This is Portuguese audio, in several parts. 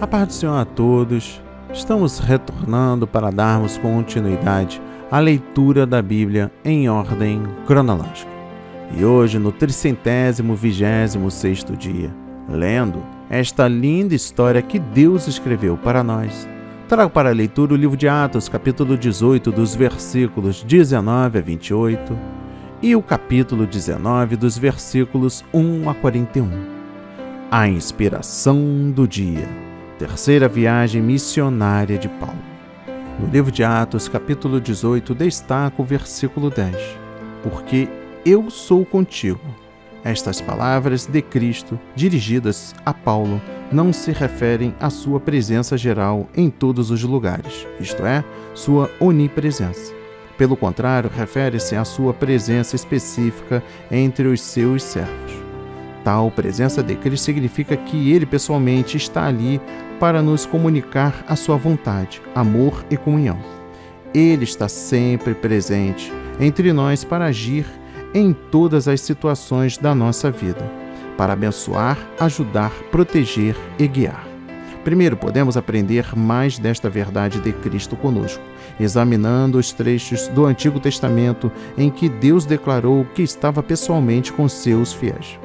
A paz do Senhor a todos. Estamos retornando para darmos continuidade à leitura da Bíblia em ordem cronológica. E hoje, no 326º dia, lendo esta linda história que Deus escreveu para nós, trago para a leitura o livro de Atos, capítulo 18, dos versículos 19 a 28, e o capítulo 19, dos versículos 1 a 41. A inspiração do dia. Terceira viagem missionária de Paulo. No livro de Atos, capítulo 18, destaca o versículo 10. Porque eu sou contigo. Estas palavras de Cristo, dirigidas a Paulo, não se referem à sua presença geral em todos os lugares, isto é, sua onipresença. Pelo contrário, refere-se à sua presença específica entre os seus servos. Tal presença de Cristo significa que Ele pessoalmente está ali para nos comunicar a sua vontade, amor e comunhão. Ele está sempre presente entre nós para agir em todas as situações da nossa vida, para abençoar, ajudar, proteger e guiar. Primeiro, podemos aprender mais desta verdade de Cristo conosco, examinando os trechos do Antigo Testamento em que Deus declarou que estava pessoalmente com seus fiéis.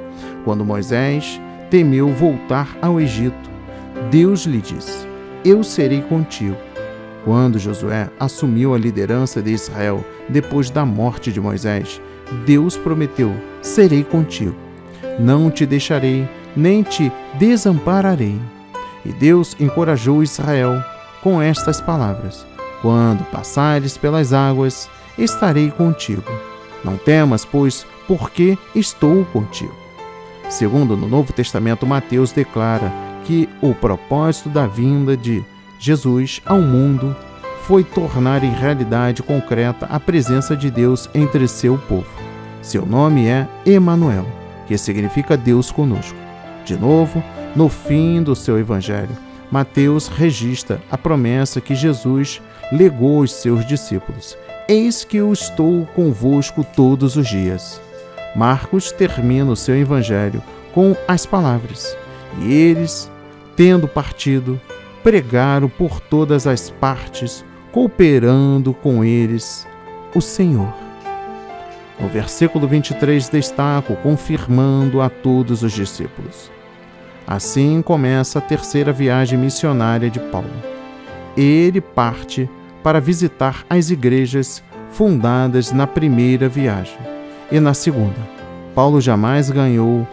Quando Moisés temeu voltar ao Egito, Deus lhe disse: eu serei contigo. Quando Josué assumiu a liderança de Israel depois da morte de Moisés, Deus prometeu: serei contigo. Não te deixarei, nem te desampararei. E Deus encorajou Israel com estas palavras: quando passares pelas águas, estarei contigo. Não temas, pois, porque estou contigo. Segundo, no Novo Testamento, Mateus declara que o propósito da vinda de Jesus ao mundo foi tornar em realidade concreta a presença de Deus entre seu povo. Seu nome é Emanuel, que significa Deus conosco. De novo, no fim do seu evangelho, Mateus registra a promessa que Jesus legou aos seus discípulos: eis que eu estou convosco todos os dias. Marcos termina o seu evangelho com as palavras: e eles, tendo partido, pregaram por todas as partes, cooperando com eles o Senhor. No versículo 23 destaco, confirmando a todos os discípulos. Assim começa a terceira viagem missionária de Paulo. Ele parte para visitar as igrejas fundadas na primeira viagem. E na segunda, Paulo jamais ganhou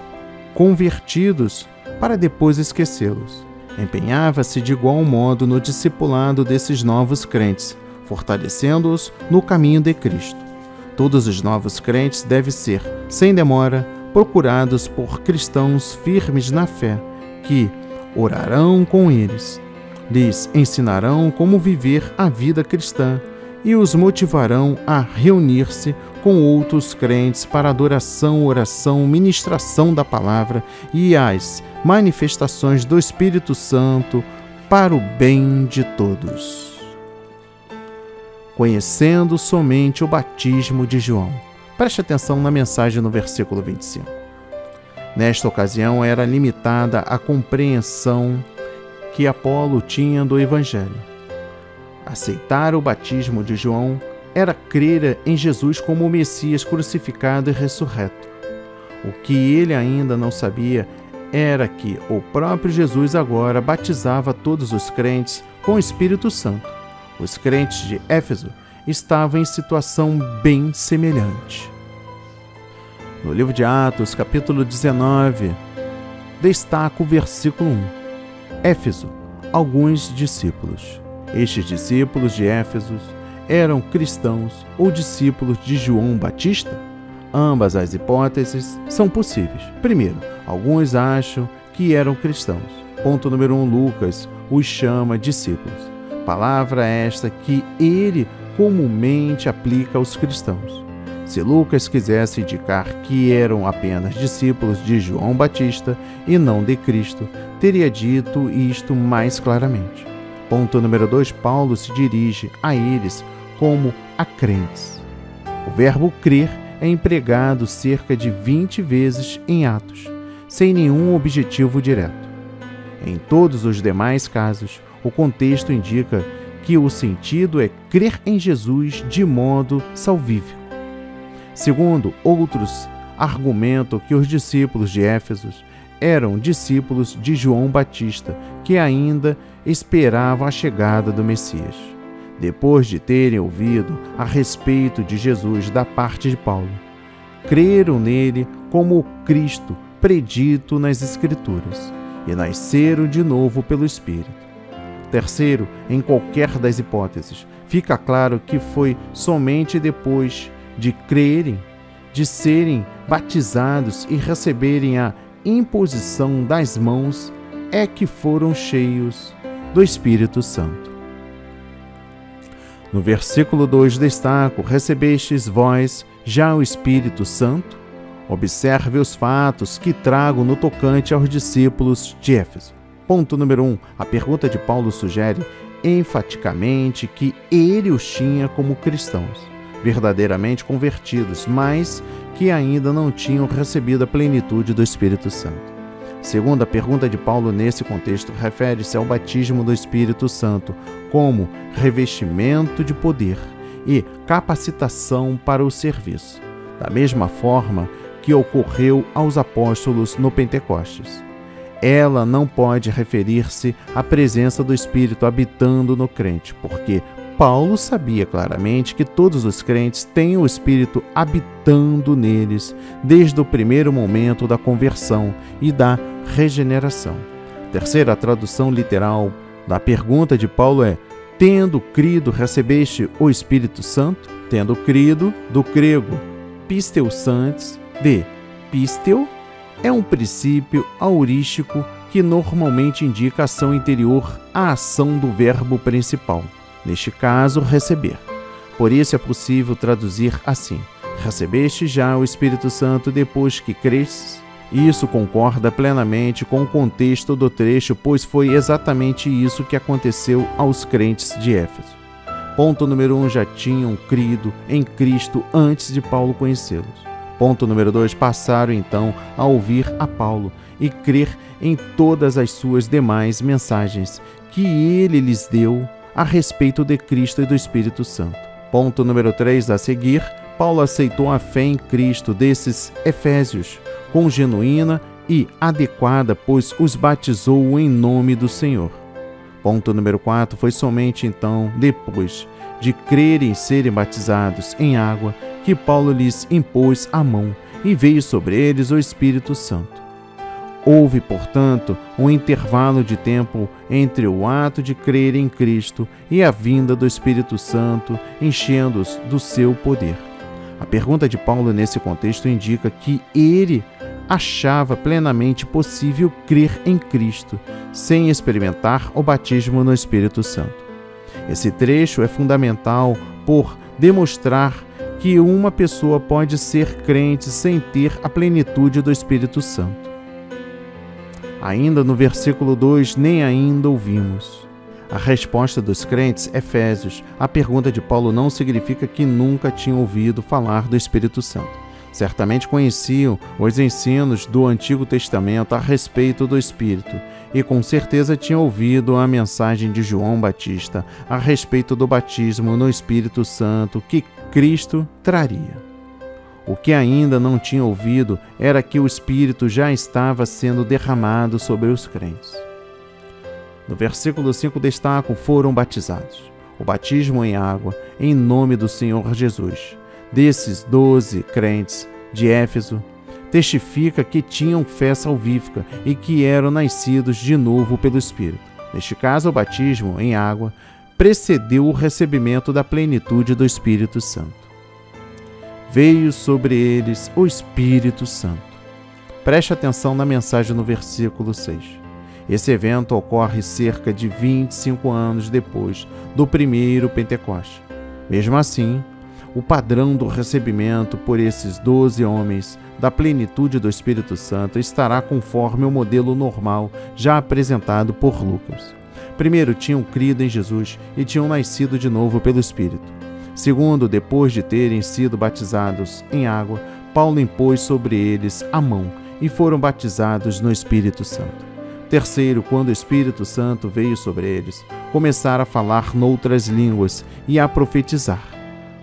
convertidos para depois esquecê-los. Empenhava-se de igual modo no discipulado desses novos crentes, fortalecendo-os no caminho de Cristo. Todos os novos crentes devem ser, sem demora, procurados por cristãos firmes na fé, que orarão com eles, lhes ensinarão como viver a vida cristã e os motivarão a reunir-se com outros crentes para adoração, oração, ministração da palavra e as manifestações do Espírito Santo para o bem de todos. Conhecendo somente o batismo de João. Preste atenção na mensagem no versículo 25. Nesta ocasião era limitada a compreensão que Apolo tinha do Evangelho. Aceitar o batismo de João era crer em Jesus como o Messias crucificado e ressurreto. O que ele ainda não sabia era que o próprio Jesus agora batizava todos os crentes com o Espírito Santo. Os crentes de Éfeso estavam em situação bem semelhante. No livro de Atos, capítulo 19, destaca o versículo 1. Éfeso, alguns discípulos. Estes discípulos de Éfeso eram cristãos ou discípulos de João Batista? Ambas as hipóteses são possíveis. Primeiro, alguns acham que eram cristãos. Ponto número 1, Lucas os chama discípulos. Palavra esta que ele comumente aplica aos cristãos. Se Lucas quisesse indicar que eram apenas discípulos de João Batista e não de Cristo, teria dito isto mais claramente. Ponto número 2, Paulo se dirige a eles como a crentes. O verbo crer é empregado cerca de 20 vezes em Atos, sem nenhum objetivo direto. Em todos os demais casos, o contexto indica que o sentido é crer em Jesus de modo salvífico. Segundo, outros argumentam que os discípulos de Éfeso eram discípulos de João Batista, que ainda esperavam a chegada do Messias. Depois de terem ouvido a respeito de Jesus da parte de Paulo, creram nele como o Cristo predito nas Escrituras e nasceram de novo pelo Espírito. Terceiro, em qualquer das hipóteses, fica claro que foi somente depois de crerem, de serem batizados e receberem a imposição das mãos, é que foram cheios do Espírito Santo. No versículo 2 destaco: recebestes vós já o Espírito Santo? Observe os fatos que trago no tocante aos discípulos de Éfeso. Ponto número 1. A pergunta de Paulo sugere enfaticamente que ele os tinha como cristãos, verdadeiramente convertidos, mas que ainda não tinham recebido a plenitude do Espírito Santo. Segundo, a pergunta de Paulo nesse contexto refere-se ao batismo do Espírito Santo como revestimento de poder e capacitação para o serviço, da mesma forma que ocorreu aos apóstolos no Pentecostes. Ela não pode referir-se à presença do Espírito habitando no crente, porque Paulo sabia claramente que todos os crentes têm o Espírito habitando neles desde o primeiro momento da conversão e da regeneração. Terceira, a tradução literal da pergunta de Paulo é: tendo crido, recebeste o Espírito Santo? Tendo crido, do grego pisteusantes, de pisteu, é um princípio aurístico que normalmente indica a ação interior à ação do verbo principal, neste caso, receber. Por isso é possível traduzir assim: recebeste já o Espírito Santo depois que cresces? Isso concorda plenamente com o contexto do trecho, pois foi exatamente isso que aconteceu aos crentes de Éfeso. Ponto número 1, já tinham crido em Cristo antes de Paulo conhecê-los. Ponto número 2, passaram então a ouvir a Paulo e crer em todas as suas demais mensagens que ele lhes deu a respeito de Cristo e do Espírito Santo. Ponto número 3, a seguir, Paulo aceitou a fé em Cristo desses efésios com genuína e adequada, pois os batizou em nome do Senhor. Ponto número 4, foi somente então, depois de crerem e serem batizados em água, que Paulo lhes impôs a mão e veio sobre eles o Espírito Santo. Houve, portanto, um intervalo de tempo entre o ato de crer em Cristo e a vinda do Espírito Santo, enchendo-os do seu poder. A pergunta de Paulo nesse contexto indica que ele achava plenamente possível crer em Cristo, sem experimentar o batismo no Espírito Santo. Esse trecho é fundamental por demonstrar que uma pessoa pode ser crente sem ter a plenitude do Espírito Santo. Ainda no versículo 2, nem ainda ouvimos. A resposta dos crentes efésios à pergunta de Paulo não significa que nunca tinham ouvido falar do Espírito Santo. Certamente conheciam os ensinos do Antigo Testamento a respeito do Espírito e com certeza tinham ouvido a mensagem de João Batista a respeito do batismo no Espírito Santo que Cristo traria. O que ainda não tinham ouvido era que o Espírito já estava sendo derramado sobre os crentes. No versículo 5 destaco: foram batizados. O batismo em água, em nome do Senhor Jesus. Desses 12 crentes de Éfeso, testifica que tinham fé salvífica e que eram nascidos de novo pelo Espírito. Neste caso, o batismo em água precedeu o recebimento da plenitude do Espírito Santo. Veio sobre eles o Espírito Santo. Preste atenção na mensagem no versículo 6. Esse evento ocorre cerca de 25 anos depois do primeiro Pentecoste. Mesmo assim, o padrão do recebimento por esses 12 homens da plenitude do Espírito Santo estará conforme o modelo normal já apresentado por Lucas. Primeiro, tinham crido em Jesus e tinham nascido de novo pelo Espírito. Segundo, depois de terem sido batizados em água, Paulo impôs sobre eles a mão e foram batizados no Espírito Santo. Terceiro, quando o Espírito Santo veio sobre eles, começaram a falar noutras línguas e a profetizar.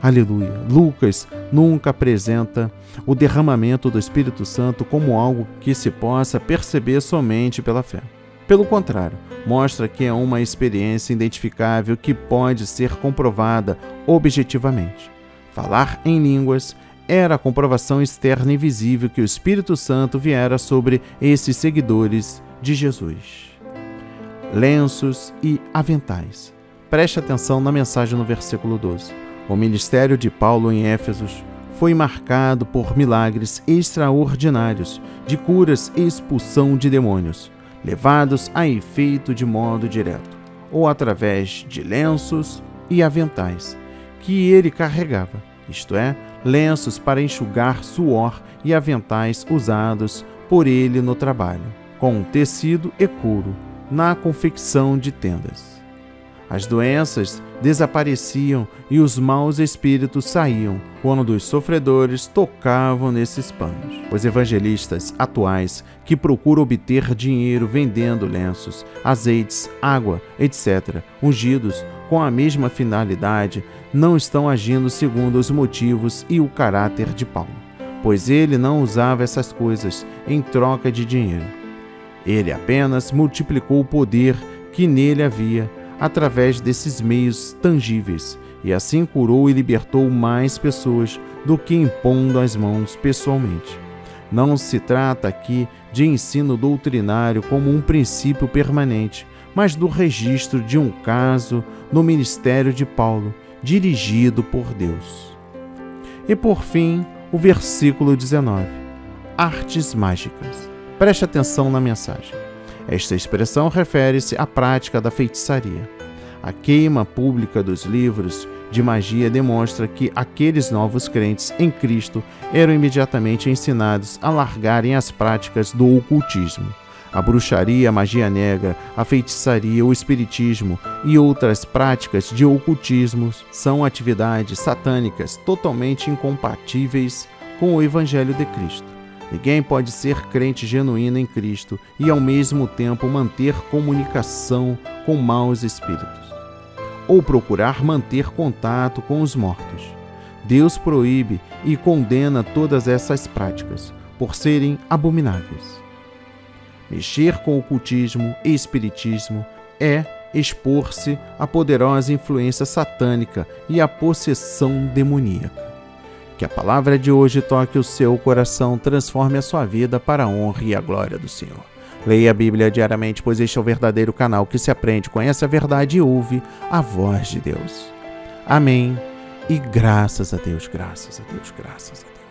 Aleluia! Lucas nunca apresenta o derramamento do Espírito Santo como algo que se possa perceber somente pela fé. Pelo contrário, mostra que é uma experiência identificável que pode ser comprovada objetivamente. Falar em línguas era a comprovação externa e visível que o Espírito Santo viera sobre esses seguidores de Jesus. Lenços e aventais. Preste atenção na mensagem no versículo 12. O ministério de Paulo em Éfesos foi marcado por milagres extraordinários de curas e expulsão de demônios, levados a efeito de modo direto, ou através de lenços e aventais, que ele carregava, isto é, lenços para enxugar suor e aventais usados por ele no trabalho, com tecido e couro, na confecção de tendas. As doenças desapareciam e os maus espíritos saíam quando os sofredores tocavam nesses panos. Os evangelistas atuais que procuram obter dinheiro vendendo lenços, azeites, água, etc., ungidos com a mesma finalidade, não estão agindo segundo os motivos e o caráter de Paulo, pois ele não usava essas coisas em troca de dinheiro. Ele apenas multiplicou o poder que nele havia através desses meios tangíveis, e assim curou e libertou mais pessoas do que impondo as mãos pessoalmente. Não se trata aqui de ensino doutrinário como um princípio permanente, mas do registro de um caso no ministério de Paulo, dirigido por Deus. E por fim, o versículo 19. Artes mágicas. Preste atenção na mensagem. Esta expressão refere-se à prática da feitiçaria. A queima pública dos livros de magia demonstra que aqueles novos crentes em Cristo eram imediatamente ensinados a largarem as práticas do ocultismo. A bruxaria, a magia negra, a feitiçaria, o espiritismo e outras práticas de ocultismo são atividades satânicas totalmente incompatíveis com o Evangelho de Cristo. Ninguém pode ser crente genuíno em Cristo e, ao mesmo tempo, manter comunicação com maus espíritos, ou procurar manter contato com os mortos. Deus proíbe e condena todas essas práticas, por serem abomináveis. Mexer com ocultismo e espiritismo é expor-se à poderosa influência satânica e à possessão demoníaca. Que a palavra de hoje toque o seu coração, transforme a sua vida para a honra e a glória do Senhor. Leia a Bíblia diariamente, pois este é o verdadeiro canal que se aprende, conhece a verdade e ouve a voz de Deus. Amém. E graças a Deus, graças a Deus, graças a Deus.